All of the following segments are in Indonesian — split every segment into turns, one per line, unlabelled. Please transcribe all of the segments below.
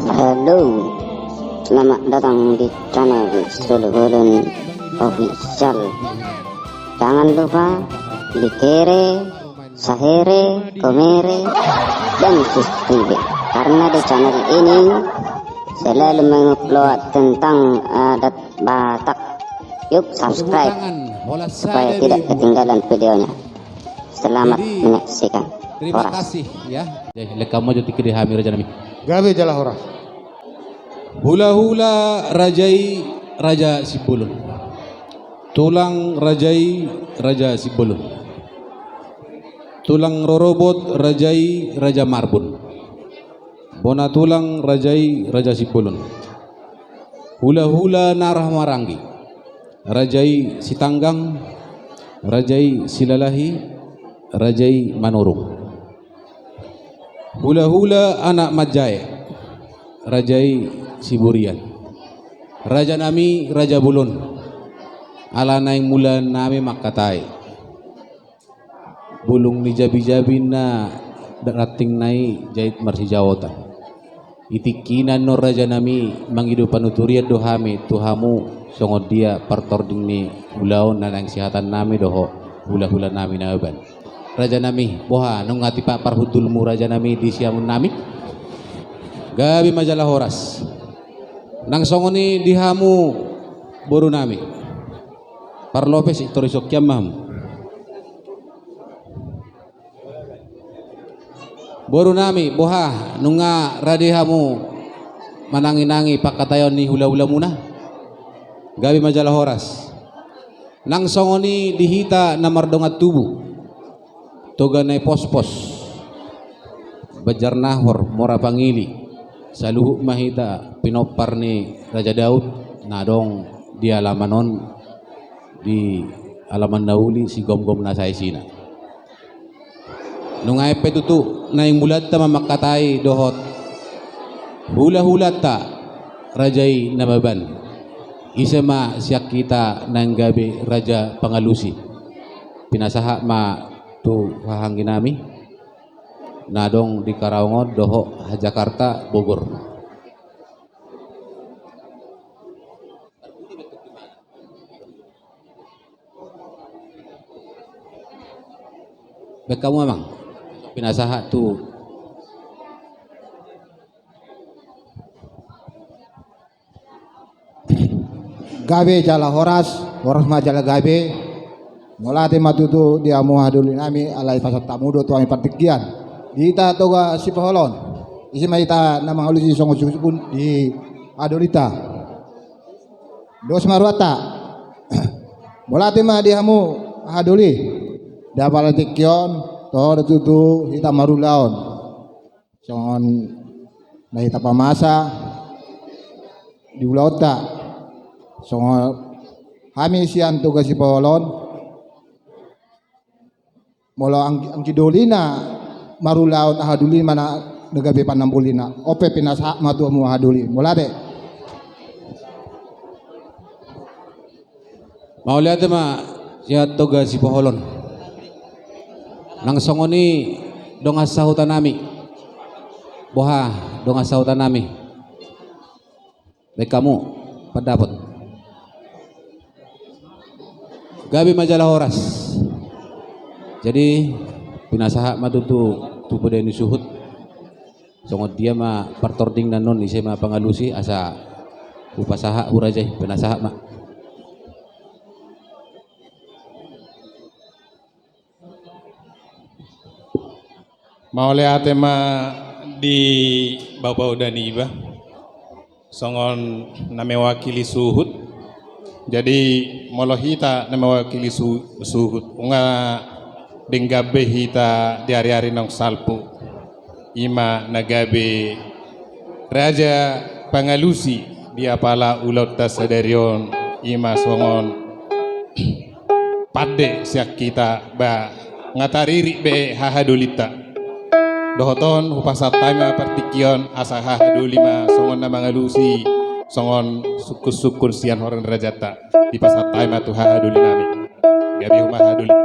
Halo, selamat datang di channel Sulhulun Official. Jangan lupa likere, sahere, komere, dan subscribe, karena di channel ini selalu mengupload tentang adat Batak. Yuk subscribe supaya tidak ketinggalan videonya. Selamat menyaksikan.
Terima kasih ya. Lekamo jati kiri hamir raja nami.
Gabe jala horas.
Hula-hula rajai Raja Sibulun. Tulang rajai Raja Sibulun. Tulang rorobot rajai Raja Marbun. Bona tulang rajai Raja Sibulun. Hula-hula narah marangi. Rajai Sitanggang, Rajai Silalahi, Rajai Manurung. Hula-hula anak Majai, Rajai Siburian. Raja nami Raja Bulun. Ala naing mulan nami makatai. Bulung ni jabi-jabi na rating nai jait marsi jawatan. Itikinan no raja nami mangidu panuturiat dohami tuhamu songod dia partording ni hulaon na nang sihatan nami doho hula-hula nami na uban. Raja nami boha nung ngati pa parhudulmu raja nami di siamun nami gabi majalah horas nang songon ni dihamu boru nami parlopes itorisok kiamam boru nami boha nunga radihamu manangi-nangi pakatayon ni hula-hula muna gabi majalah horas nang songoni dihita na mardongat tubuh toga na pos-pos bajar nahor mora pangili saluhu mahita pinopar ni Raja Daud nadong di alamanon di alaman dauli si gom-gom na saisina nung ay petutu na yung mulad ta mamakatay dohot hula-hula ta rajay nababan isa ma siyak kita ng gabi Raja Pangalusi pinasaha ma tu hahangin nami nadong di Karaungod doho Jakarta Bogor kamu memang pinasaha tu
Gabe jala horas majalah gabe. Mulate matutu dia muhaduli nami alai pasat tamudo tu ami partikian. Dita toga si paholon. Isi maita na mga ulusi songo susupun di adolita. Dos maruata. Mulate ma dihamu haduli. Da palatikion to tutu hita marulaon. Songon na hita pamasa di ulauta. Songo kami sian tugas si paholon. Molo ang kidolina marulaon ahaduli mana nagabe panambulina ope pinasa matu mu ahaduli mulade
mauliate ma siya toga si Poholon nang songoni dong asahutan nami boha dong asahutan nami baik kamu padapot gabi majalah horas jadi pinasaha matutu tupo deni suhut songod dia ma partording nanon isi ma pangalusi asa upasaha urajay pinasaha ma
maole ate ma di bau-bau dani iba songon na mewakili suhut jadi molohita na mewakili suhut unga denggabe hita di hari-hari nong salpu ima nagabe Raja Pangalusi dia pala ulot tasadarion ima songon pade siak kita ba ngatariri be hahadulita dohoton hupasat taima partikion asa hahadulima songon na Mangalusi songon sukus-sukur sian horan rajata di pasat taima tu hahaduli nami gabi huma haduli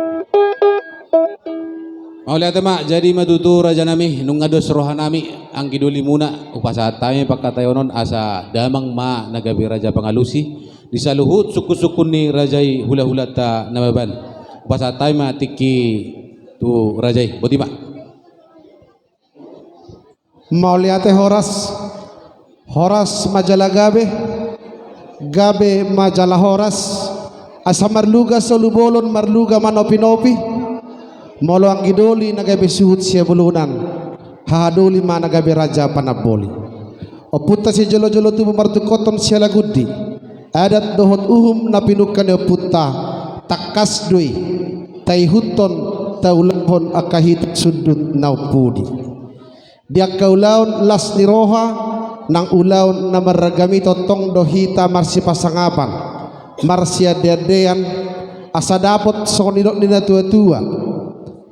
Mauli atama jadi matutu raja nami nung ados roha nami ang kiduli muna upasatay pagkatayonon asa damang ma nagabi raja pangalusi di saluhut suku-sukun ni rajai hula-hula ta namaban upasatay ma tiki tu rajai boti ma
Mauliate Horas majala gabe majala Horas asa marluga solubolon marluga manopi-nopi molo ang gidoli nagabe suhut siya bulunan hahadoli ma nagabe raja panaboli o putta si jolo-jolo tu martukoton siya lagudi adat dohot na pinukan o putta takas dui taihuton taulahon akahit sudut naupudi diak kaulaon las ni roha nang ulaon na maragami totong dohita marsi pasangapan marsia dedean asa dapot sonilok ni natua-tua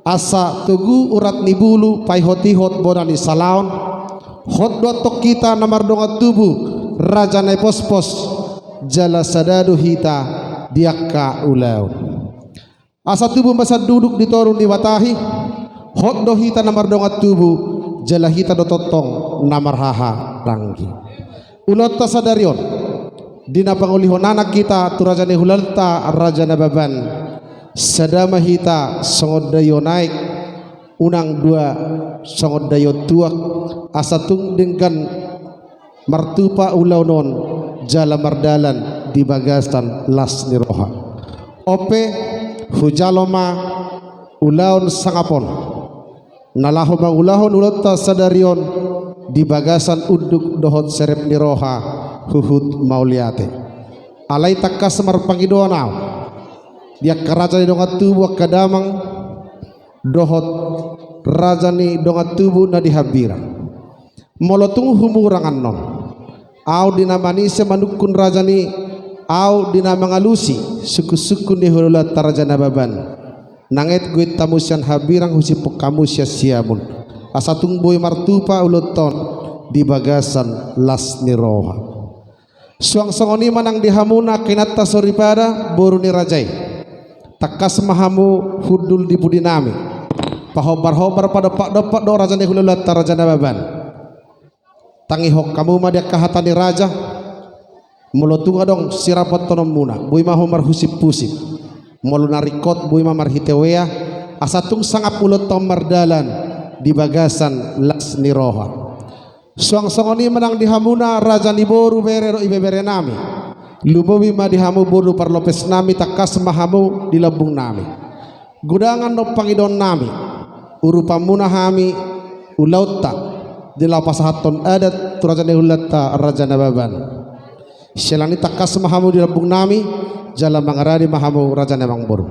asa tugu urat ni bulu pai hoti-hot bonan ni salaon hot dotok kita namar dongat tubuh raja nai pos-pos jala sadadu hita diakka ulaun asa tubuh masa duduk di torun di watahi hot do hita namar dongat tubuh jala hita do totong namar haha ranggi ulot ta sadarion dina pangulihon anak kita tu raja ni hulalta raja nababan sadama hita songod dayo naik unang dua songod dayo tuak asa tungdengkan martupa ulaw non jala mardalan di bagasan las ni roha ope hujaloma ulaon sangapon nalaho mangulahon ulota sadarion di bagasan uduk dohot serep ni roha huhut mauliate alay takas marpangidoanaw dia keraja ni dongat tubuh kadamang dohot raja ni dongat tubuh na dihabira molotung humurangan non au dinamanise manukun raja ni au dinamangalusi suku-suku ni hulat taraja nababan nanget guit tamusyan habirang husipok kamusya siamun asatung boy martupa uloton di bagasan las ni roha suang songoni manang dihamuna kinata soripada boru ni rajai takas mahamu hudul di budi nami pahobar-hobar pada pak dapat do raja ni hululat raja nababan tangi hok kamu ma dia kahatani raja molotunga dong sirapot tonom muna bui mahomar husip-pusip molo narikot bui mamar hitewea asatung sangap ulot tomar dalan di bagasan las ni roha suang songoni menang dihamuna raja ni boru berero ibebere nami lubowi ma dihamu boru parlopes nami takas mahamu di labung nami gudangan no pangidon nami urupa muna hami ulauta di lapas haton adat turaja nehulata raja nababan selani takas mahamu di labung nami jala mangaradi mahamu raja namang boru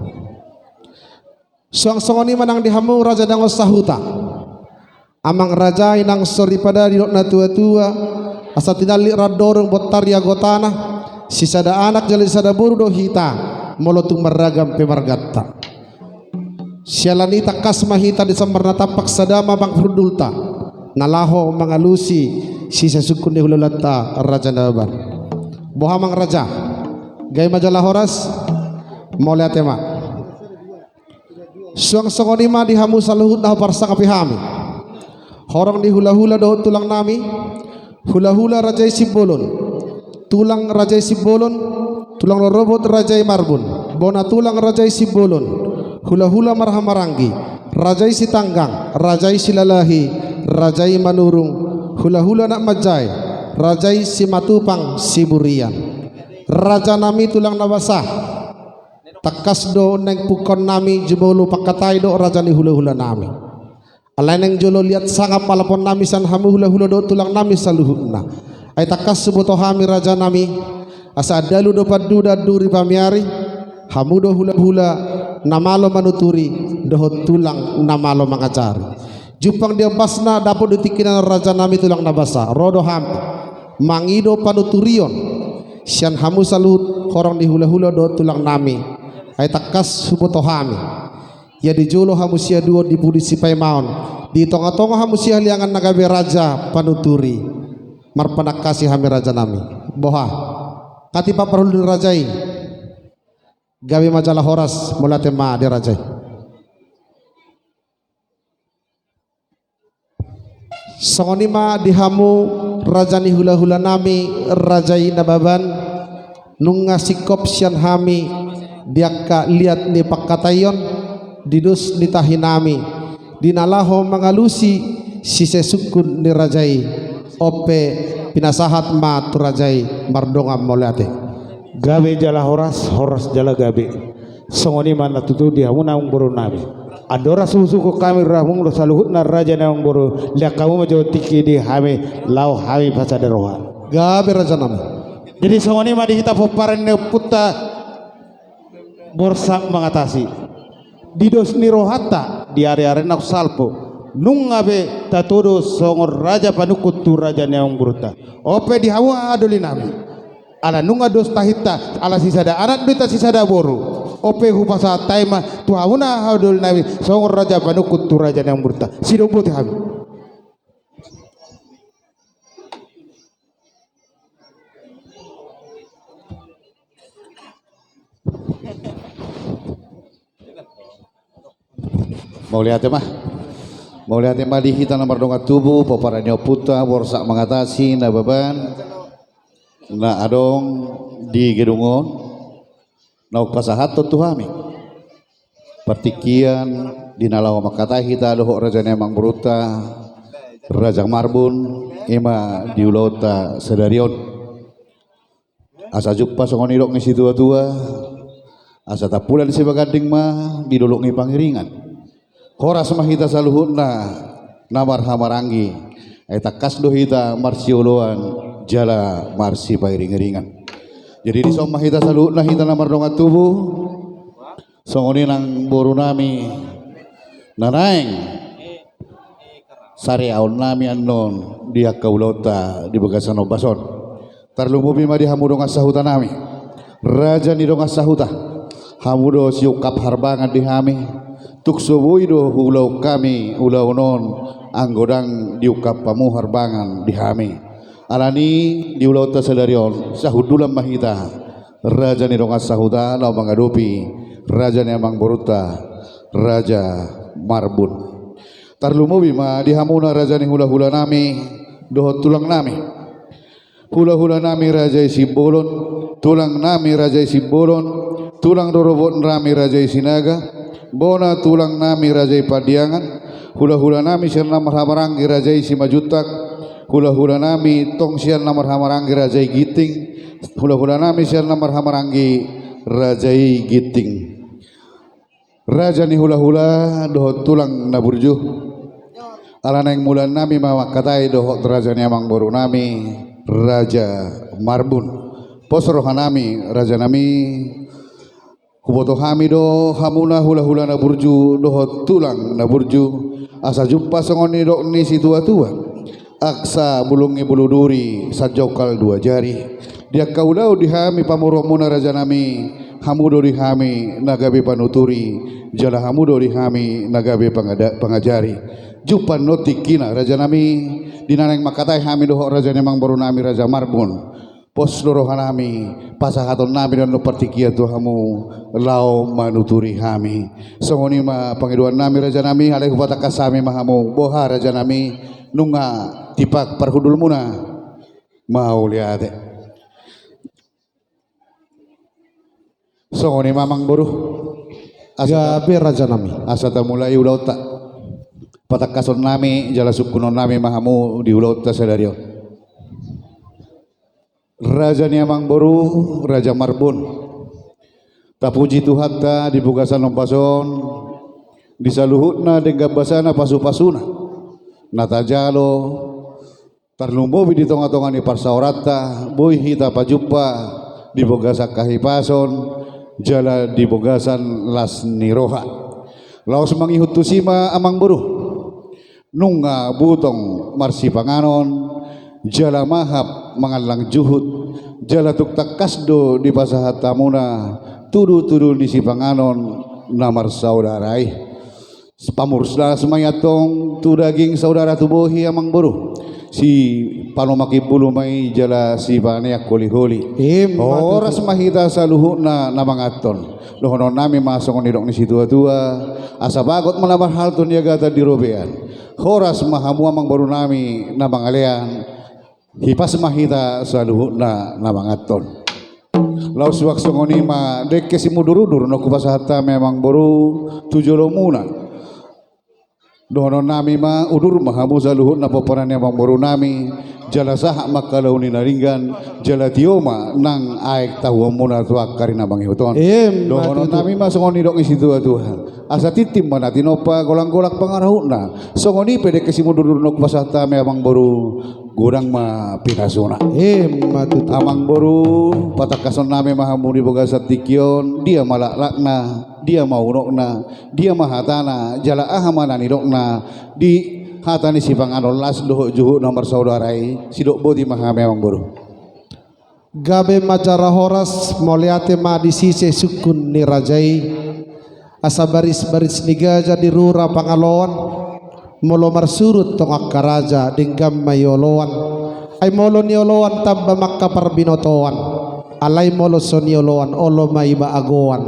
suang songoni manang dihamu raja dango sahuta amang raja inang sori pada di na tua-tua asa tinali radorong botaria gotana sisada anak jali sada buru do hita molotung meragam pemargatta sialani takas mahita di sambarna tapak sadama bang hudulta nalaho mangalusi sisa sukun di hululata raja naban bohamang raja gay majalah Horas mole atema suang songoni ma dihamu saluhut na parsa kapihami horong di hula-hula do tulang nami hula-hula rajai sibolon tulang rajai sibolon tulang robot rajai marbun bona tulang rajai sibolon hula-hula marhamarangi rajai sitanggang rajai silalahi rajai manurung hula-hula nak majai rajai simatupang siburian raja nami tulang nawasah takas do neng pukon nami jebolu pakatay do raja ni hula-hula nami alay neng jolo liat sangap palapon nami san hamu hula-hula do tulang nami saluhutna ay takas subuto hami raja nami asa adalu do padduda duri pamiari hamudo hula-hula namalo manuturi dohot tulang namalo mangacari jupang dia basna dapot ditikinan raja nami tulang nabasa rodo ham mangido panuturion sian hamu salut horong di hula-hula do tulang nami ay takas subuto hami ya di jolo hamu sia duo di budi sipai maon di tonga-tonga hamu sia liangan nagabe raja panuturi marpanak kasih hami raja nami boha katipa perlu dirajai gawe majalah Horas mulate ma dirajai songonima dihamu rajani hula-hula nami rajai nababan nunga sikop sian hami diakka liat ni pakatayon didus ni tahinami dinalaho mangalusi si sesukun ni rajai ope pinasahat ma tu rajai mardongam moleate
gabe jala horas jala gabe songoni mana tutu dia munang boro nabi adora susuku kami rahung lo saluhut na raja nang boro liak kamu majo tiki di hame lau hame pasada roha
gabe raja nami
jadi songoni ma di kita poparan ne putta borsak mengatasi didos ni rohata di area nak salpo nungabe tatodo songor raja panukut tu raja nang buruta ope di hawa adoli nami ala nunga dos tahita ala sisada anak duita sisada boru ope hupasa taima tu hauna adoli nami songor raja panukut tu raja nang buruta sidobo ti habi
mau lihat mah di kita nomor dongat tubuh poparannya puta borsak mengatasi na beban na adong di gedungon na pasahat tu hami partikian di nalaw makata kita doh raja nemang beruta raja marbun ima diulota sedarion asa juppa songonirok ni situa-tua asa tapulan si bagading mah diduluk ni pangiringan horas mahita saluhutna namar hamarangi eta kasdo hita marsioloan jala marsi pairing-ringan jadi di som mahita saluhutna hita namar dongat tubuh songoni nang boru nami nanaeng sare aun nami anon dia kaulota di bagasan obason tarlumubi madi hamudong asahuta nami raja ni dong asahuta hamudo siukap harbangan di hami tuksubuido hulau kami ulau non anggodang diukap pamu harbangan dihami alani diulau tasadarion sahudulam mahita raja ni dongas sahuda lau mangadupi raja ni amang boruta raja marbun tarlumubi ma dihamuna raja ni hula-hula nami dohot tulang nami hula-hula nami raja isi bolon tulang nami raja isi bolon tulang dorobot nami raja isi naga bona tulang nami rajai padiangan hula-hula nami sian namar hamarangi rajai simajutak hula-hula nami tong sian namar hamarangi rajai giting hula-hula nami sian namar hamarangi rajai giting raja ni hula-hula dohot tulang naburju alana yang mulan nami mawakatai dohot raja ni amang boru nami raja marbun posroha nami raja nami kuboto hamido hamuna hula-hula na burju dohot tulang na burju asa jumpa songoni dok ni si tua-tua aksa bulungi bulu duri sajokal dua jari dia kaulau dihami pamuromuna raja nami hamudo dihami nagabe panuturi jala hamudo dihami nagabe pangajari jupan notikina raja nami dinaneng makatai hami dohot raja nemang baru nami raja marbun pos lorohan nami pasahaton nami dan partikia tuhamu lau manuturi hami songoni ma pangiduan nami raja nami alaihi patakasami mahamu boha raja nami nunga tipak parhudul muna mau liate songoni mamang boruh
gabe raja nami
asata mulai ulauta patakason nami jala sukunon nami mahamu di ulauta sadario raja ni amang boru raja marbun tapuji Tuhan ta di bugasan lompason disaluhutna dengan basana pasu-pasuna natajalo tarlumbobi di tonga-tonga ni parsaorata boy hita pajupa di bogasa kahipason jala di bogasan las niroha laos mangihutusima amang boru nunga butong marsi panganon jala mahab mangalang juhud jala tuktak kasdo di pasahat tamuna tudu-tudu di sipanganon namar saudarai pamursla semayatong tu daging saudara tubuhi amang boru si palomaki bulu mai jala si banayak holi-holi. Oras mahita sa luhut na namangaton. Dohonon nami masok ni dok ni situ tua. Asa bagot malabar hal tu niya gata di robean. Horas mahamu amang baru nami namangalean. Hipas mahita sa luhut na namangaton. Laus waktu ngoni ma dek kesi mudur-udur no kupasahata memang baru 7 lomunan. Dohonon nami ma udur mahamu sa luhut na poporan memang baru nami jala sahak makalau ni naringgan jala tioma nang aek tahu muna tuak karina bangi huton. Dohonon nami ma songoni dok isi tua Tuhan. Asa titim mana tinopa golang-golak pangarahuna. Songoni pede kesi mudur-udur no kupasahata memang baru gurang ma pinasuna. Amang baru patakason nami mahamuni boga satikion dia malaklakna dia maunokna dia mahatana jala ahamana nidokna di hatani si panganon las doho juhu nomor saudarai sidok bodi maha memang baru.
Gabe majara horas moliate ma di sise sukun ni rajai asa baris-baris niga jadi rura pangaloan molo marsurut tongak karaja dinggam mayoloan ay molo nioloan tamba makka parbinotoan alay molo sonioloan olo may maagoan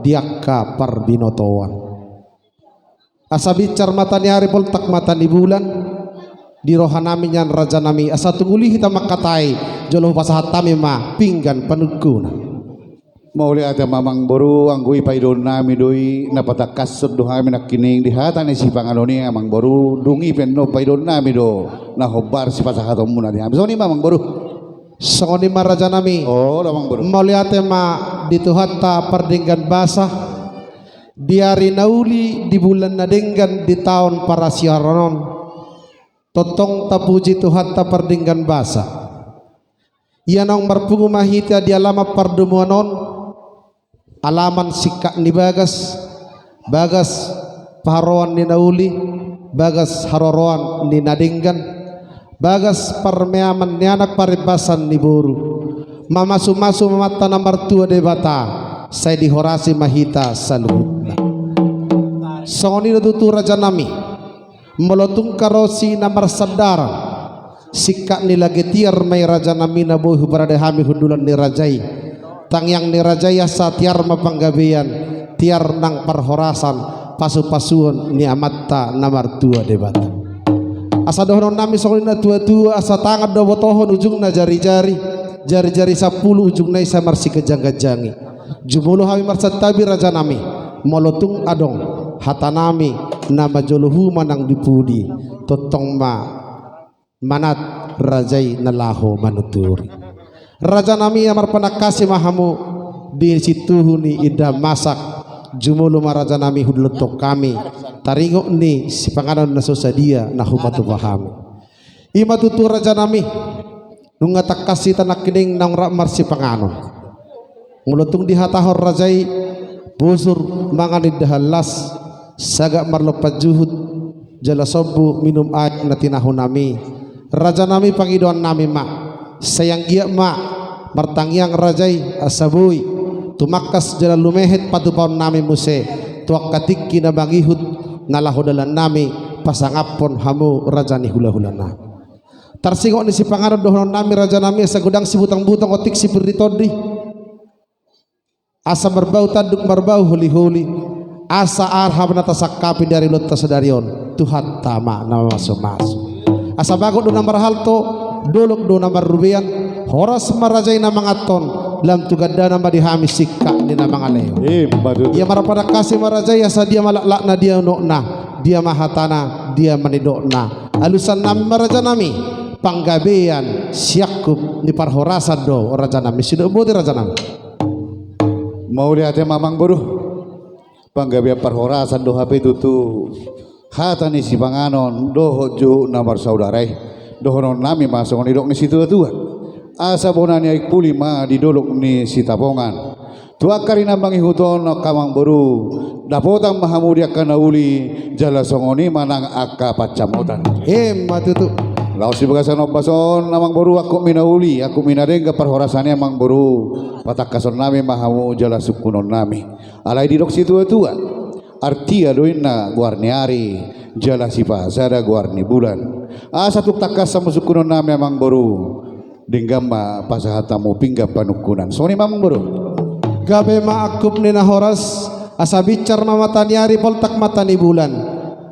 diakka parbinotoan asa bicar mata ni hari poltak mata ni bulan di rohanami nyan raja nami asa tunguli hita makatay jolo pasahat tami ma pinggan panugkuna.
Mauli ata mamang boru anggui paidon nami doi napatakas doha mi nakining di hata ni si pangaloni amang boru dungi penno paidon nami do na hobar si pasahatom muna di ami soni mamang boru
soni maraja nami
lamang boru
mauli ate ma dituhatta pardinggan basah diari nauli di bulan nadenggan di tahun para siaranon totong tapuji tuhatta pardinggan basah yanong marpungu mahita di alama pardumuanon alaman sikak ni bagas paharoan ni nauli bagas haroroan ni nadinggan bagas parmeaman ni anak paribasan ni buru mamasu-masu mamata nomor 2 de bata saya dihorasi mahita saluhutna songoni dutu raja nami melotung karosi nomor sadaran sikak ni lagetiar may raja nami na bohu berada hami hundulan ni rajai tang yang nirajaya sa tiar mapanggabian tiar nang parhorasan pasu-pasuan ni amatta nomor 2 debat asa dohonon nami sokolina tua-tua asa tangan do botohon ujungna jari-jari 10 ujungna isa marsi kejang-kejangi jumuluh hami marsat tabi raja nami molotung adong hatanami nama joluhu manang dipudi totong ma manat rajai nalaho manuturi raja nami amar panakasi mahamu di situ ni ida masak jumulu maraja nami hudlutok kami taringo ni si panganon na sosadia na humatu pahami ima tutu raja nami nung atakasi tanak kining nang ramar si panganon mulutung dihatahor rajai busur manganid dahalas sagak marlopat juhud jala sobu minum air na tinahon nami raja nami pangidoan nami ma sayang iya ma martangyang rajai asabui tumakas jala lumehet patupaon nami muse tuak katik kinabangihut nalahodalan nami pasangapon hamu raja ni hula-hulana tarsingo ni si pangaron dohonon nami raja nami asa gudang si butang-butang otik si peritodi asa berbau taduk berbau huli-huli asa arham natasakapin dari lotta sadarion tuhat tama nama masuk-masuk asa bagot do namar halto dolok do namar rubian horas marajay na mga ton lam tugada na madihami sikka ni na mga leo iya marapada kasi marajay asa dia malakla na dia no na dia mahatana dia manido na alusan nami maraja nami panggabean siyakup ni parhorasan do raja nami sido budi raja nami
mau lihat mamang boru panggabean parhorasan do hape tutu hata ni si panganon doho ju namar saudarai dohonon nami masuk ni dok ni situ tua asa bonani aik puli ma di dolok ni si tapongan tuak karina bangi huton kamang boru dapotang mahamudia kana uli jala songoni manang akka pacamotan
matutu
laos si bagasan obason namang boru aku minauli aku minadeng parhorasannya mang boru patakason nami mahamu jala sukunon nami alai di dok situ tua artia doina guarniari jala sipa sada guarni bulan asa tuk takas sama sukunon na memang baru denggama pasahatamu pingga panukunan soni mamang baru
gabe maakup ni na horas asa bicar mamatanyari poltak matani bulan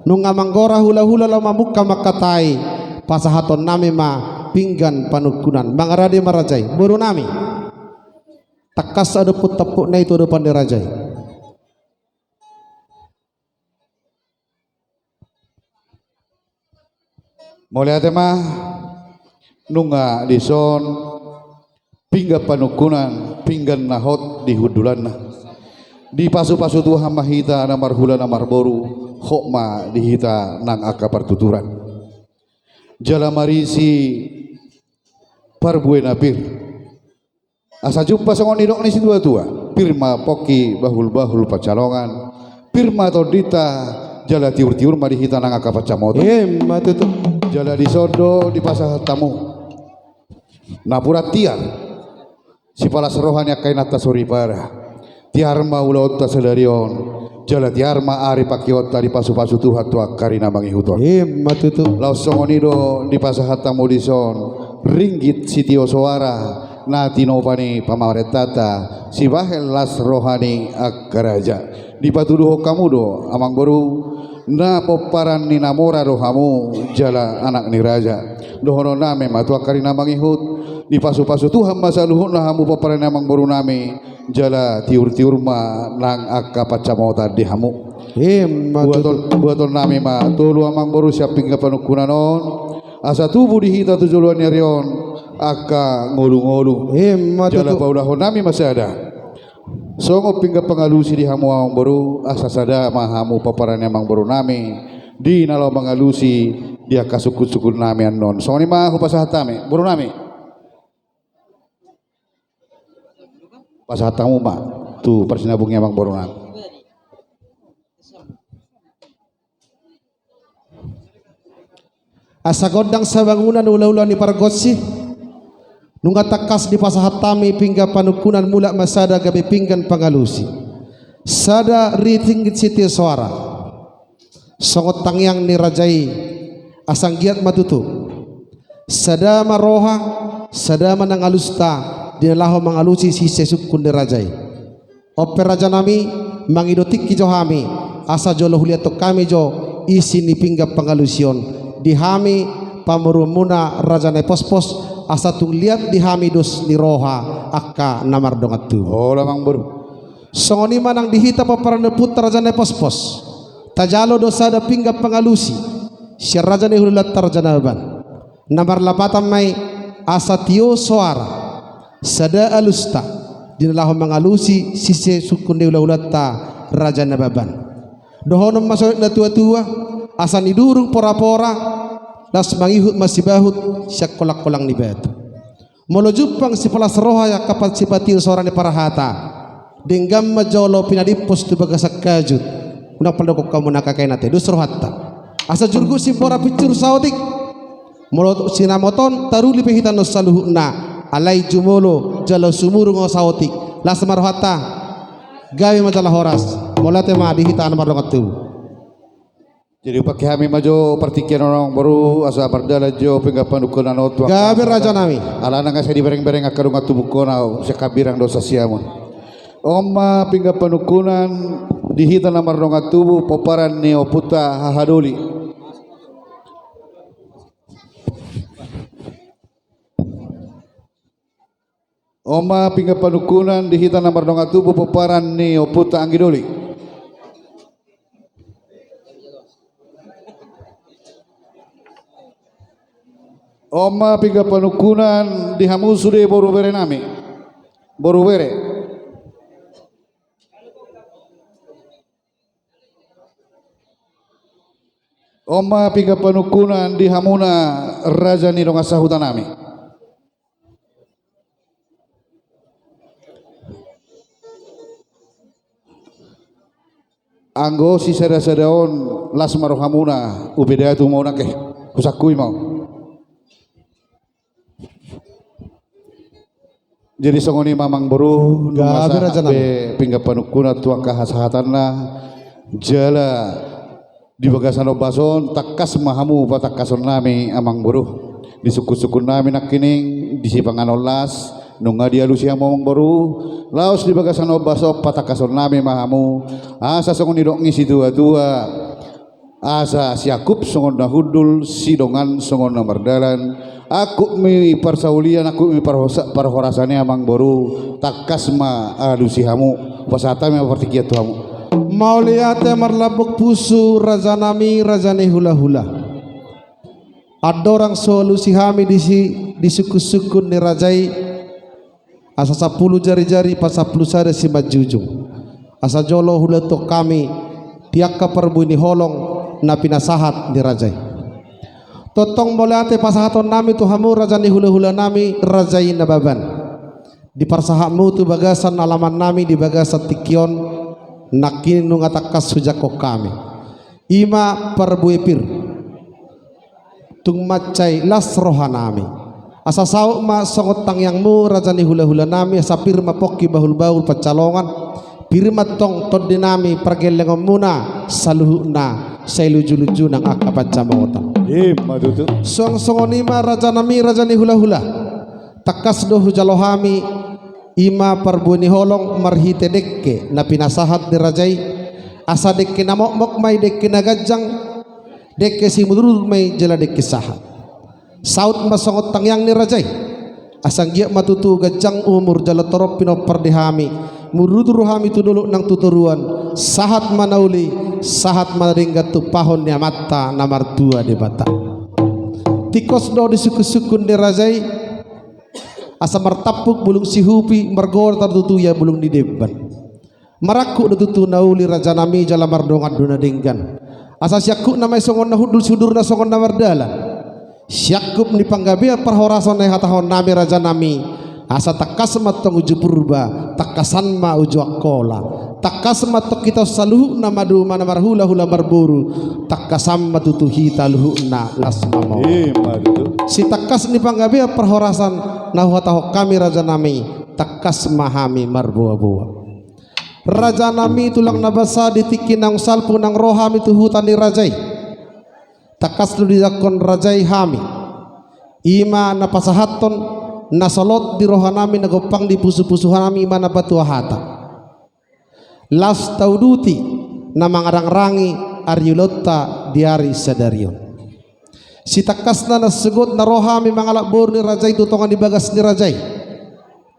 nung amanggora hula-hula lo mamukka makatai pasahaton nami ma pinggan panukunan mangarade marajay buru nami takas ada put tepuk na itu depan dirajay
mulai tema nunga dison pingga panukunan pinggan nahot di hudulana di pasu-pasu Tuhan mahita namar hula namar boru hokma dihita nang aka pertuturan jala marisi parbuena pir asa jumpa sangon idok ni sidua tua pirma poki bahul-bahul pacalongan pirma todita jala tiur-tiur madihita nang aka pacamoto
matutu
jala disodo di pasah tamu napurat tiar si palas rohanya kainata soripara tiarma ulautta sedarion jala tiarma ari pakiota di pasu-pasu Tuhan tua karina mangihuton
matutu
lausongonido di pasah tamu dison ringgit sitio suara nati nopani pamaretata si bahel las rohani akaraja di patuduh kamudo amang baru na poparan ni namora rohamu jala anak ni raja dohono name matua karina mangihut di pasu-pasu Tuhan masa luhut na hamu poparan amang baru name jala tiur-tiur ma nang akka pacamota di hamu buaton name ma tolu amang baru siaping ka panukunanon asa tubuh dihita tujuluan nyarion aka ngolu-ngolu jala paulahon nami masih ada songo pingga pengalusi di hamu amang baru asa sada mahamu paparan amang baru nami di nalo mengalusi dia kasukut-sukut nami anon songo ni mah pasahatame baru nami pasahatamu mah tu persinabungnya amang baru nami
asa godang sa bangunan ula-ula ni pargotsi nunga takas di pasahatami pingga panukunan mula masada gabi pinggan pangalusi sada ritinggit siti suara songot tangyang ni rajai asang giat matutu sada maroha sada manangalusta dinalaho mangalusi si sesukun ni rajai oper raja nami mangidotik ki johami asa jolo huliato kami jo isi ni pingga pangalusion dihami pamurumuna raja ne pos-pos asa tung lihat dihami dos ni roha akka namar dongat tu
oh lamang baru
songoni manang dihita paparan putra raja ne pos-pos tajalo dosa da pingga pangalusi si raja ne hulat tarjanaban namar lapatan mai asa tio soara sada alusta dinalahu mangalusi sise sukun de ulata raja nababan dohonom masuk na tua-tua asa nidurung pora-pora las mangihut masibahut syak kolak-kolang ni batu molo jupang si palas roha ya kapat sipatil seorang ni parahata denggam majolo pinadipos tu bagasak kajut unak pandokok kamu nakakai nate dus rohatta asa jurgu si pora picur saudik molo sinamoton taruli pehitan no saluhuna alai jumolo jalo sumurung o sautik las marohatta gawe majalah horas molate ma dihitaan mardokat tu
jadi pakai kami maju pertikian orang baru asa berdala jo pingga panukunan otu
gabe raja nami
ala nanga saya dibereng-bereng akarung atubukona sekabirang dosa siamun oma pingga panukunan dihita namar nonga tubuh poparan neoputa hahadoli oma pingga panukunan dihita namar nonga tubuh poparan neoputa anggidoli oma pingga panukunan di hamusude boru bere nami boru bere oma pingga panukunan di hamuna raja ni donga sahutan nami anggo si sada-sadaon las marohamuna ubedatu mau nakeh kusakui mau jadi songoni mamang boru
gabe raja nami
pingga panukuna tuang kahasahatanna jala di bagasan obason takas mahamu patakason nami amang buruh di suku-suku nami nakining di sipangan olas nunga dia lusia momong baru laos di bagasan obaso patakason nami mahamu asa songon nidok ngisi tua-tua asa siakup songon nahudul sidongan songon namardalan aku mi parsaulian aku mi parhorasane amang baru takas ma alusihamu pasata mi partikiat tuamu
Mauliate marlabuk pusu raja nami rajane hula-hula. Ada orang solusi kami di suku-suku ni rajai asa 10 jari-jari pas 10 sare si majujung. Asa jolo hula to kami tiak ka perbuni holong na pinasahat di rajai. Totong mauliate pasahaton nami tu hamu rajane hula-hula nami rajai nababan. Di parsahamu tu bagasan alaman nami di bagasan tikion nakin nung atakas sujako kami ima perbuepir tung macai las rohanami asa sauk ma songot tangyangmu rajani hula-hula nami asa pirma poki bahul-bahul pacalongan pirma tong todinami pergelengom muna saluhuna sailuju-luju nang akapat camotan
madutu
song-songonima rajanami rajani hula-hula takas do hujalohami ima parbuni holong marhite dekke na pinasahat di rajai asa dekke na mokmok may dekke na gajang dekke si mudrul may jala dekke sahat saut masongot tangyang ni rajai asang giyak matutu gajang umur jala torop pinopardihami muruduruhami tunuluk nang tuturuan sahat manauli sahat maringgat tu pahon ni mata namar dua di bata tikos do di suku-sukun di rajai asa martapuk bulung si hupi margor tertutu ya bulung di deban maraku tutu nauli raja nami jala mardongat duna denggan asa syaku namai songon na hudul sudur na songon na mardalan syakup ni panggabia perhorason na hatahon nami raja nami asa takas matong uju purba takasan ma uju akola takas matok kita saluhu na madu mana marhula hula marburu takasam matutu hita luhu na lasma mau
madutu
si takas ni panggabia perhorasan nahuataho kami raja nami takas mahami marbuah-buah raja nami tulang nabasa ditikin nang salpu nang rohami tu hutan di rajai takas lu didakon rajai hami ima napasahaton nasolot di rohanami nagopang di pusu-pusuhanami ima nabatua hata las tauduti namangarang-rangi aryulota diari sadarion si takas na nasegot na rohami mangalak bor ni rajai tutongan di bagas ni rajai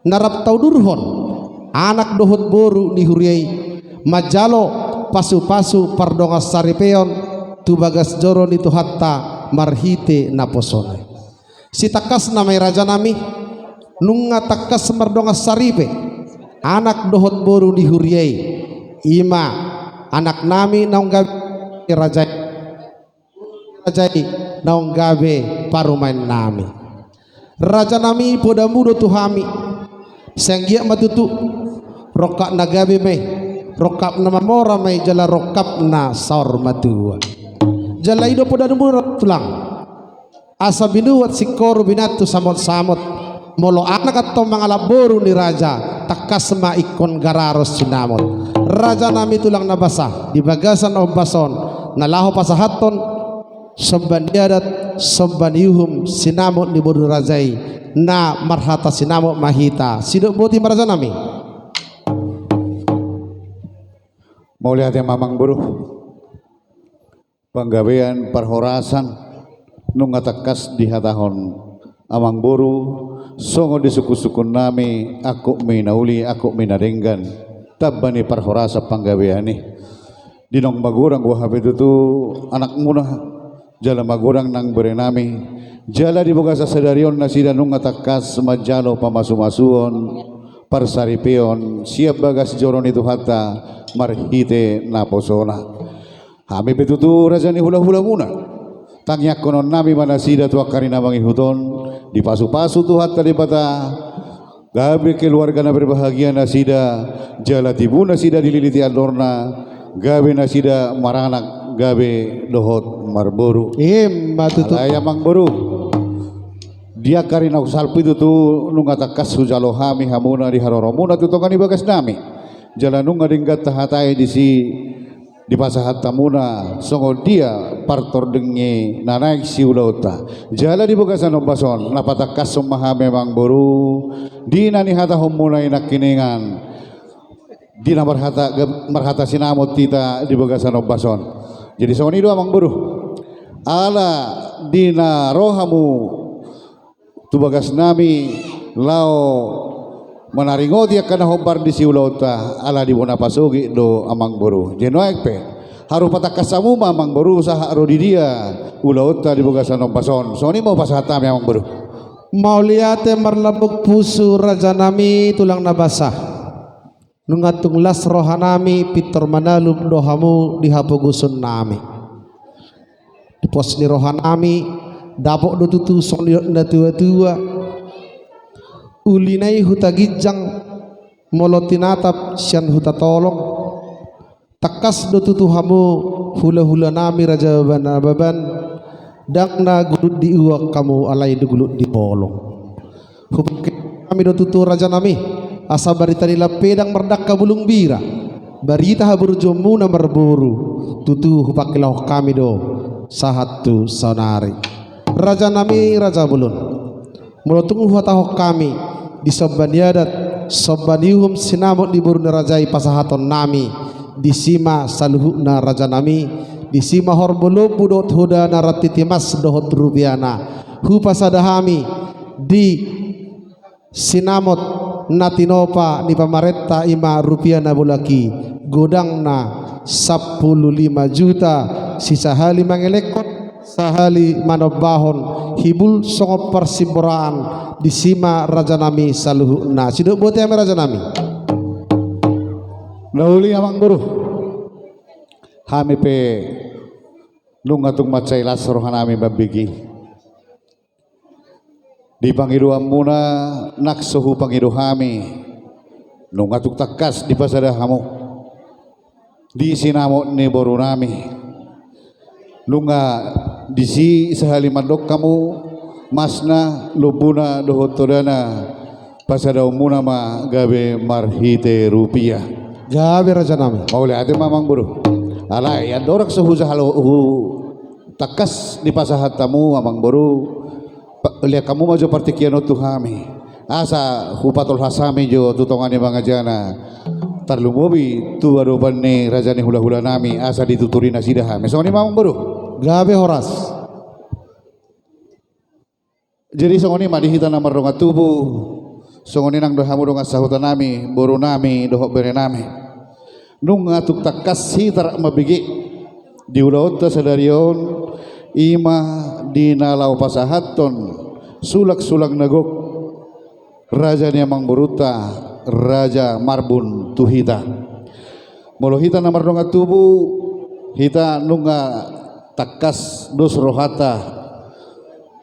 narap taudurhon anak dohot boru ni huriai majalo pasu-pasu pardongas saripeon tu bagas joro ni tu hatta marhite naposone si takas na may raja nami nunga takas mardongas saripe anak dohot boru ni huriai ima anak nami naung gabi rajai naung gabe parumain nami raja nami poda mudo tuhami senggia matutu rokak na gabe may rokap na mamora may jala rokap na saur matua jala ido poda mudo tulang asa binuat sikor binatu samot-samot molo anak atau mangalaboru ni raja takas ma ikon gararos sinamot raja nami tulang nabasa di bagasan obason nalaho pasahaton somban diadat somban yuhum sinamot ni bodu rajai na marhata sinamot mahita sidok boti maraja nami
mau lihat yang mamang buruh penggawean perhorasan nunga takas di hatahon amang boru songo di suku-suku nami aku minauli aku minadenggan tabani perhorasa penggaweani dinong magurang gua habitu tu anak munah jala magurang nang berenami jala di boga sasadarion nasida nung atakas majalo pamasu-masuon parsaripeon siap bagas joron itu hatta marhite naposona hami betutu rajani hula-hula muna tangyak konon nami manasida tu akarina bangi huton di pasu-pasu tu hatta di bata gabe keluarga na berbahagia nasida jala tibu nasida dililiti alorna gabe nasida maranak gabe dohot marboru
matutu
alaya mangboru dia karina usalpu itu tu nunga takas sujalo hami hamuna di haroromuna tu tongan ibagas nami jala nunga dinggat tahatai di si di pasahat tamuna songo dia partor dengi nanaik si ulauta jala di bagasan bason napatakas sumaha memang boru di nani hata humulai nakiningan di marhata sinamot tita di bagasan bason jadi songo ni dua mang boru ala dina rohamu tu bagas nami lao menaringo dia kana hombar di siulauta ala di bona pasugi do amang boru jenoek pe haru patakasamu amang boru saha rodi dia ulauta di bogasan pason soni mau pasata amang boru
Mauliate marlabuk pusu raja nami tulang nabasah nungatung las rohanami pitor manalum dohamu dihapugusun nami di pos ni rohanami dapok do tutu soniok na tua-tua ulinai huta gijang molotinatap sian huta tolong takas do tutu hamu hula-hula nami raja baban dak na gulut di uak kamu alai do gulut di polong kami do tutu raja nami asa barita nila pedang merdak kabulung bira barita haburjomu na berburu tutu hupakilau kami do sahatu sonari raja nami raja bulun molotung huatahok kami di sobbaniadat sobbaniuhum sinamot di burun rajai pasahaton nami di sima saluhuna raja nami di sima horbolo budot huda naratitimas dohot rubiana hu pasadahami di sinamot natinopa ni pamaretta ima rupiah na bulaki godang na 15 juta sisa hali mangelekot sahali manobahon hibul songo persimboraan di sima raja nami saluhuna siduk bote ame raja nami
nauli amang boru hami pe lungatung macai las rohanami babigi di pangidu amuna naksohu pangidu hami lungatung takas di pasada hamu di sinamot ni boru nami lunga disi sahali mandok kamu masna lubuna dohotodana pasada umuna ma gabe marhite rupiah
gabe raja nami
maule ate mamang buru alai andorak sehuza halo takas di pasahat tamu amang buru lihat kamu maju partikiano tuhami asa hupatul hasami jo tutongani bangajana tarlumobi tu adoban ni rajani hula-hula nami asa dituturi nasidah mesoni mamang buru
gabe horas
jadi songoni madihita nama ronga tubuh songoni nang dohamu donga sahuta nami boru nami dohok bere nami nunga tuk takas hitar mabigi di ulautta sadarion ima dina lau pasahaton sulak-sulak nagok raja ni amang boruta raja marbun tuhita molohita nama ronga tubuh hita nunga takas dos rohata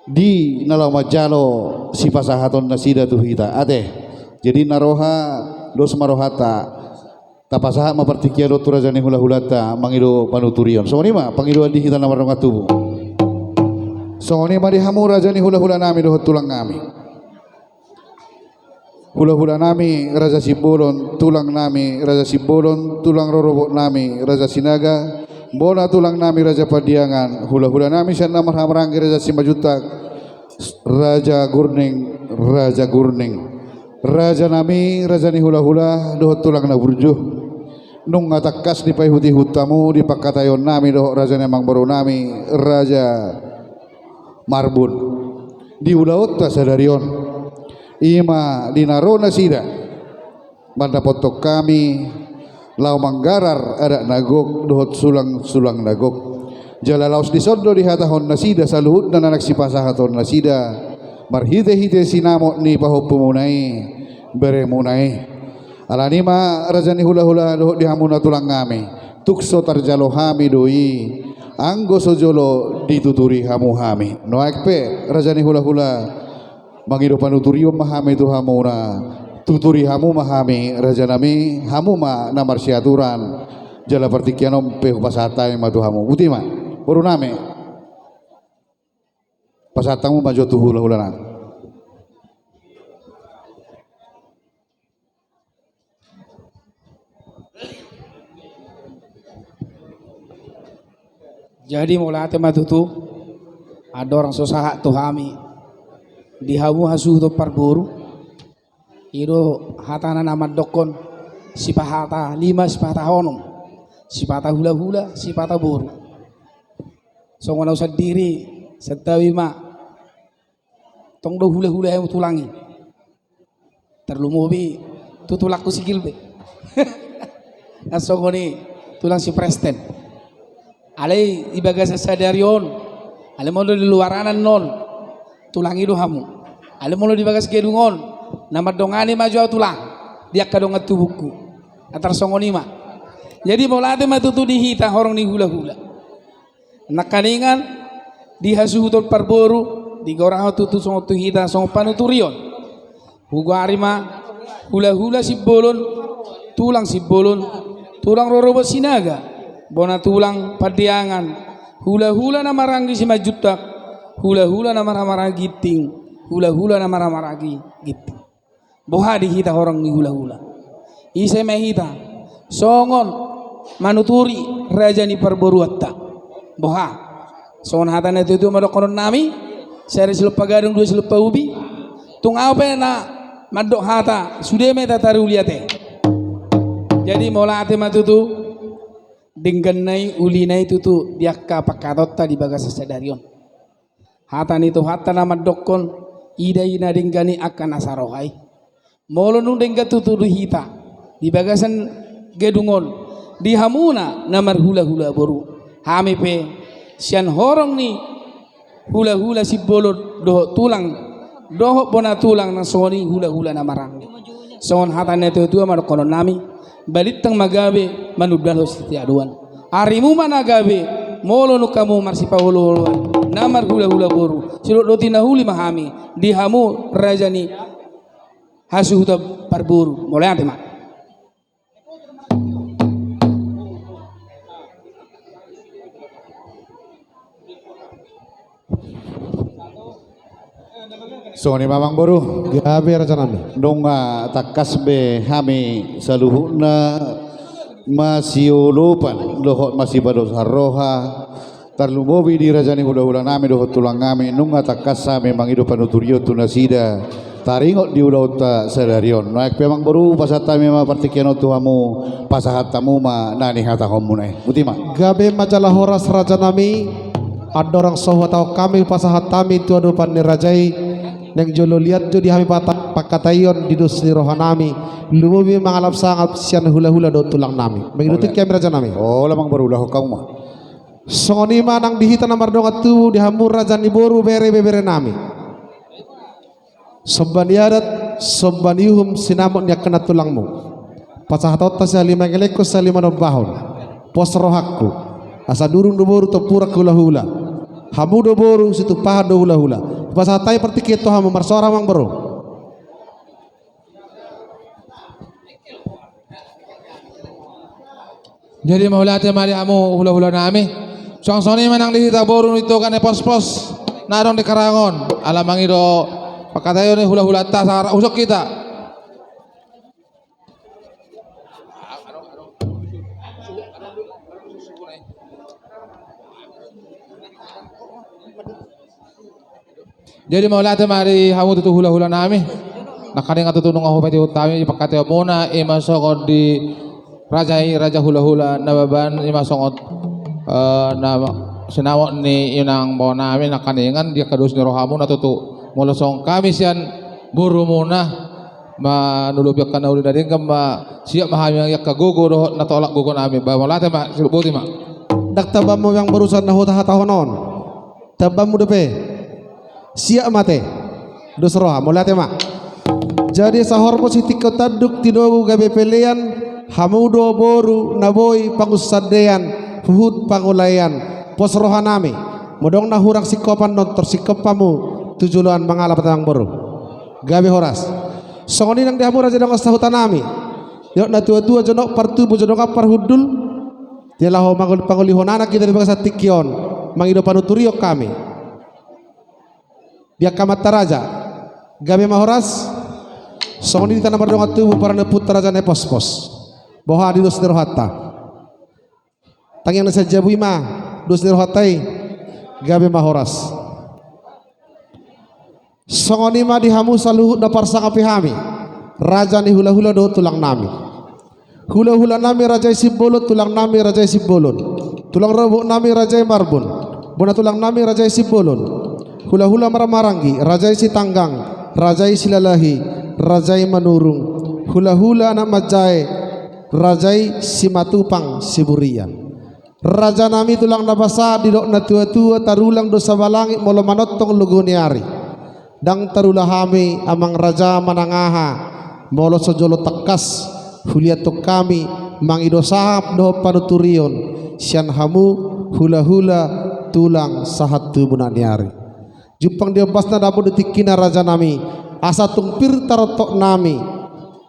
di nalau majalo si pasahaton nasida tuhita ate jadi naroha dos marohata tapasaha mapartikia do turajani hula-hulata mangido panuturion songoni ma pangido adi hita nama ronga tubuh songoni ma di hamu rajani hula-hula nami dohot tulang nami hula-hula nami raja sibolon tulang nami raja sibolon tulang rorobok nami raja sinaga bola tulang nami raja padiangan hula-hula nami sian nama hamranggi raja simajutak raja gurning raja nami raja ni hula-hula dohot tulang na burjuh nung ngatakas di paihuti hutamu di pakatayon nami dohot raja nemang baru nami raja marbun di ulaut sadarion ima dinarona sida banda potok kami lau manggarar ada nagok dohot sulang nagok jala laus disondo di hatahon nasida saluhut dan anak si pasahaton nasida marhite-hite sinamot ni pahopumunai beremunai alanima rajani hula-hula dohot dihamuna tulang kami tukso tarjalo hami doi anggo sojolo dituturi hamu hami noak pe rajani hula-hula mangido panuturio mahami tu hamuna tuturi hamu mahami raja nami hamu ma namar siaturan jala partikianom pe pasatai ma tu hamu utima baru nami pasatamu maju tu hula-hula
Jadi mulai matutu ada orang susah tu kami di hamu hasu tu parburu itu hatana nama dokon sipahata 5 sipahata honong sipahata hula-hula sipahata buru songono sendiri setawi ma tong do hula-hula yang tulangi terlumubi tutulak ku sikil be asongoni tulang si presten alai ibaga sadarion alai mondo di luaranan non tulang itu hamu alai mondo di bagas gedungon nama dongani maju tulang dia kadong tubuhku antar songoni ma jadi molate matutu dihita horong ni hula-hula nakaningan di hasuhutol parboru di gorang tutu songo tuhita songo panuturion hugari ma hula-hula si bolon tulang tulang rorobot sinaga bona tulang padiangan hula-hula na marangi si majutak hula-hula na maragi giting hula-hula na maragi giting boha dihita orang ni hula-hula ise mehita songon manuturi raja ni parboruatta boha songon hata na itu madokonon nami seri silupa gadung 2 silupa ubi tung apa na madok hata sudah meta taru liate jadi molate matutu dingganai ulinai tutu diakka pakatotta di bagas sadarion hatan itu hatan nama dokon ida ina dinggani akan asarohai molonu dengga tutu hita di bagasan gedungon di hamuna namar hula-hula boru hamipe sian horong ni hula-hula si bolot doh tulang doh bona tulang na soni hula-hula namarang son hatan itu amar konon nami balitang magabe manudalo setiaduan arimu managabe molo nu kamu marsipahulu namar hula-hula boru silot doti nahuli mahami dihamu rajani hasuhuta parburu mulai ante mak
So ni mamang boru
gabe raja nami
nunga takas be hami saluhuna masiulupan lohot masih bados harroha tarlumobi di rajani hula-hula nami dohot tulang nami nunga takas sami mangido panuturio tunasida taringot di ulauta sadarion naik memang boru pasata mema partikiano tuhamu pasahatamu ma nani hata homunai butima
gabe majalah horas raja nami ada orang sohwa tau kami pasahatami tu adupan ni rajai neng jolo lihat jo di hami pakatayon di dos ni rohanami lumubi mangalap sangat sian hula-hula do tulang nami mengiruti kamera raja nami
oh lamang baru lah kau mah
songoni manang dihita namar dongat tu di hamur raja ni boru bere nami sobbaniadat sobbaniuhum sinamon nya kena tulangmu pasahatot tasalima ngeleko salima no bahon pos rohakku asa durung do boru to pura hula-hula hamu do boru situ paha do hula-hula pasahatai pertikit to hamu marsora mang bro
jadi maulate mari amu hula-hula nami song-soni manang dihita boru itu kan pos-pos narong di karangon alamangi do pakatayo ni hula-hula ta sa usok kita jadi maulate mari hamu tutu hula-hula nami nakaring atutunong ako pati utami pakatayo muna imasokod di raja hula-hula nababan imasokod na sinawon ni inang bawa namin nakaningan dia kadus ni rohamu natutu molosong kami sian buru muna manulubyak ka na uli na rin ka siap mahami ang yak kagugo dohot natolak gugo namin ba malate ma silubuti ma
daktabam mo yang barusan na hutahatahon tabam mo depe siap mate dos roha molate ma jadi sahormo siti kotaduk tinogu gabe pelean hamudo boru naboy pangusadean fuhud pangulayan pos roha nami modong na hurang sikopan non torsikopamu tujuan mengalap tentang boru gabe horas songoni nang dihamur aja dong sahutan nami yok na tua-tua jonok partubu jonok parhudul dia laho pangulihon anak kita di bangsa tikion mangido panuturio kami dia kamat taraja gabe mahoras songoni di tanah berdongat tubuh para neputra raja ne pos-pos boha di dos rohata tangyang nasa jabuima dus nirohatai gabe mahoras songonima dihamu saluhut da parsakapi hami raja ni hula-hula do tulang nami hula-hula nami raja Sibolon tulang nami raja Sibolon tulang rebuk nami raja Marbun bona tulang nami raja Sibolon hula-hula maramarangi raja Tanggang raja Silalahi raja Manurung hula-hula anak majai rajai Simatupang Siburian raja nami tulang nabasa didok na tua-tua tarulang dosa balangit molo manotong luguniari dang tarulahami amang raja manangaha molo sojolo tekas huliatok kami mangido sahab doh panuturion sian hamu hula-hula tulang sahatu bunaniari jupang diobasna dapur detikina raja nami asa tungpir tarotok nami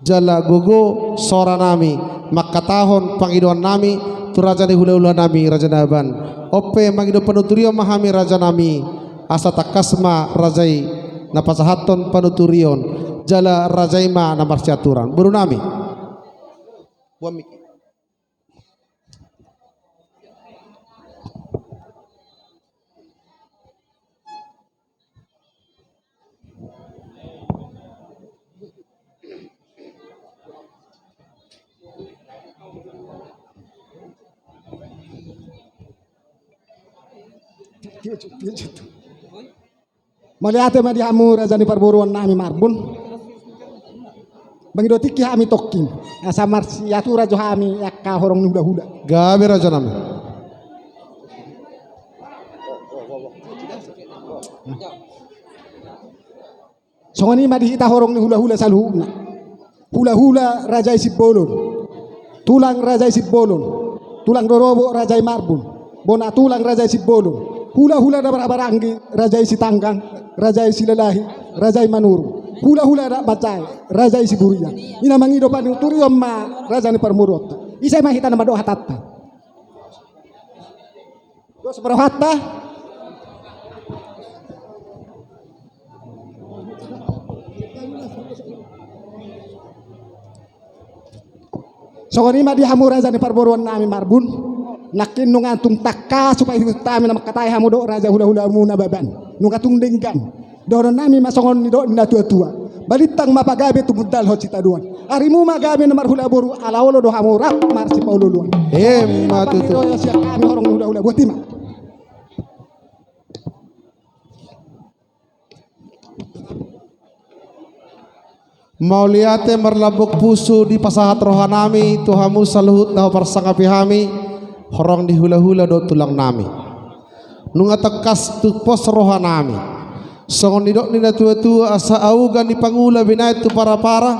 jala gogo sora nami makatahon pangidoan nami tu raja ni hula-hula nami raja naban ope mangido panuturio mahami raja nami asa takasma rajai napasahaton panuturion jala rajaima namarsiaturan buru nami
Maliate madihamu raja ni perburuan nami Marbun bangido tiki hami tokkin asa marsiatu raja hami yakka horong huda-huda
gabe raja nami
songoni madi ita horong ni hula-hula saluhuna hula-hula raja Sibolon tulang raja Sibolon tulang dorobo raja Marbun bona tulang raja Sibolon hula-hula da barabarangi raja Tanggang raja Silalahi raja Manuru hula-hula da bacai raja Siburian ina mangido panuturion ma raja ni permurot isai mahita nama doa hatatta dos berhatta songoni madi hamu raja ni perburuan nami Marbun nakin nungantung takka supaya kami nama katai hamu do raja hula-hula muna baban nungatung denggan doron nami masongon do na tua-tua balitang mapagabe tu budal ho cita duan arimu magabe nomor hula boru ala olo do hamu rap marsi paululuan matutu siap kami horong hula-hula buat timah
Mauliate merlabuk pusu di pasahat rohanami tuhamu saluhut dahu parsangapi hami horong di hula-hula do tulang nami nunga tekas tu pos rohanami songon didok nina tua-tua asa augan di pangula binait tu para-para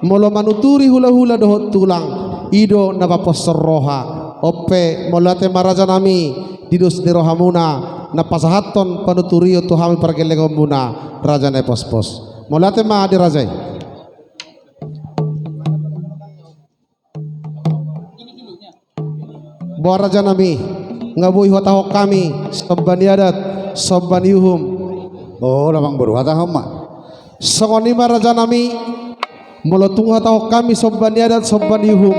molo manuturi hula-hula do tulang ido napa pos roha ope molate maraja nami didos di rohamuna na pasahaton panuturio tuhami pargelegomuna raja ne pos-pos molate ma di rajai bawa raja nami ngabui watahok kami sabban yadat sabban yuhum
oh lamang baru hatahom ma
songoni raja nami molotung hatahok kami sabban yadat sabban yuhum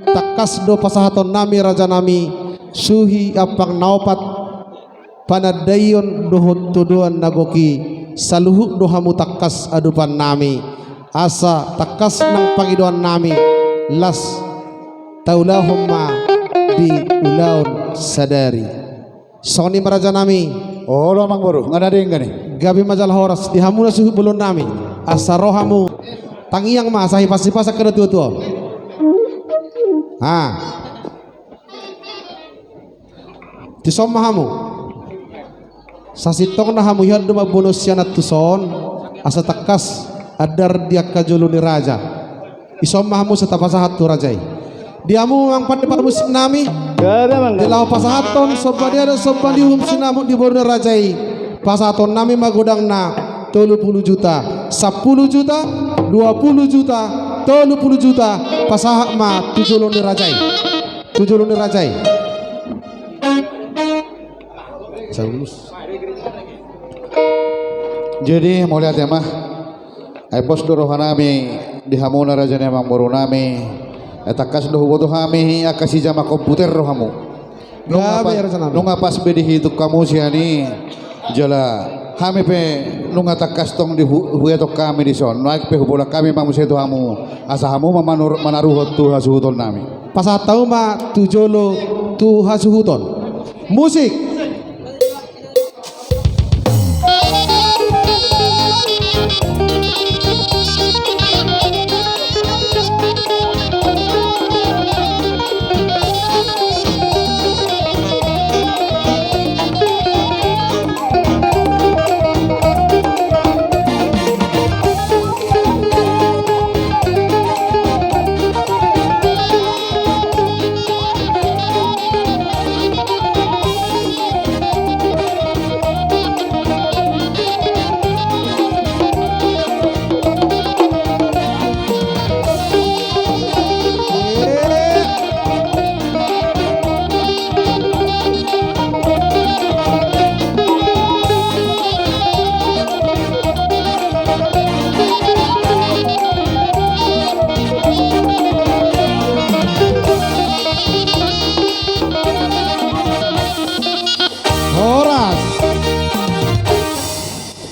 takas do pasahaton nami raja nami suhi apang naupat panadayon dohot tuduan nagoki saluhu dohamu takas adupan nami asa takas nang pangiduan nami las taulahumma di ulaun sadari songni maraja nami
oh lamang baru ngadadeng gani
gabi majalah horas dihamuna suhu belum nami asa rohamu tangiyang ma sahi pasi-pasa kena tua-tua tisomahamu sasitong na hamu yad duma bonus yanat tuson asa takas adar dia kajuluni raja isomahamu setapasahat tu rajai diamu ang pada musim nami dilau pasahaton sobat dia ada sobat dium sinamu di border rajai pasahaton nami magodang na 30 juta 10 juta 20 juta 30 juta pasahak ma 7 loni rajai
jadi mau lihat ya mah pos dorohanami dihamuna raja ne mang borunami etakas doh bodoh hami akasi jama komputer rohamu
Gabe raja nami.
Nunga pas bedi hidup kamu siani jala kami pe nunga takas tong di hueto kami di son naik pe hubola kami mang museto hamu asa hamu manaruhot tu hasuhuton nami.
Pasatau ma tujolo tu hasuhuton. Musik.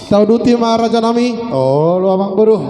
Tauduti ma raja nami.
Oh, lu amang buru.